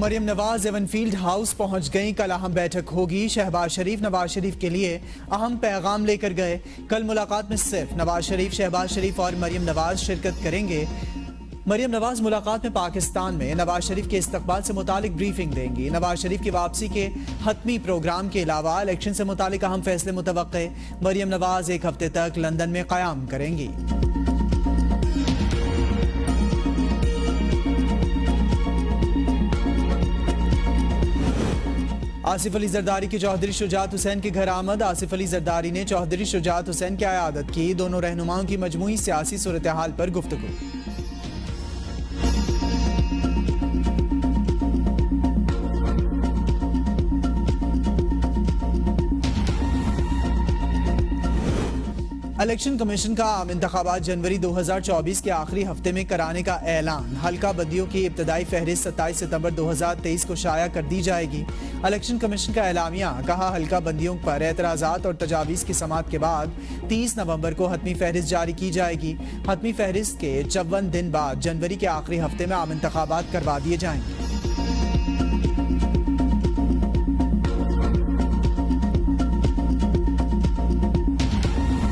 Maryam Nawaz Avenfield house पहुंच गईं। कल अहम बैठक होगी। शहबाज शरीफ नवाज शरीफ के लिए अहम पैगाम लेकर गए। कल मुलाकात में सिर्फ नवाज शरीफ, शहबाज शरीफ और मरियम नवाज शिरकत करेंगे। मरियम नवाज मुलाकात में पाकिस्तान में नवाज शरीफ के इस्तकबाल से मुतालिक ब्रीफिंग देंगी। नवाज शरीफ की वापसी के हतमी प्रोग्राम के अलावा इलेक्शन से मुतालिक अहम फैसले मुतवक्के। मरियम नवाज एक हफ्ते तक लंदन में क़याम करेंगी। आसिफ अली जरदारी की चौधरी शुजात हुसैन के घर आमद। आसिफ अली जरदारी ने चौधरी शुजात हुसैन की अयादत की। दोनों रहनुमाओं की मजमूई सियासी सूरत हाल पर गुफ्तगू। इलेक्शन कमीशन का आम इंतखाबात जनवरी 2024 के आखिरी हफ्ते में कराने का ऐलान। हल्का बंदियों की इब्तदाई फहरिस्त 27 सितंबर 2023 को शाया कर दी जाएगी। इलेक्शन कमीशन का एलामिया। कहा, हल्का बंदियों पर एतराज़ात और तजावीज़ की समाअत के बाद 30 नवंबर को हतमी फहरिस्त जारी की जाएगी। हतमी फहरिस्त के 54 दिन बाद जनवरी के आखिरी हफ्ते में आम इंतखाबात करवा दिए जाएंगे।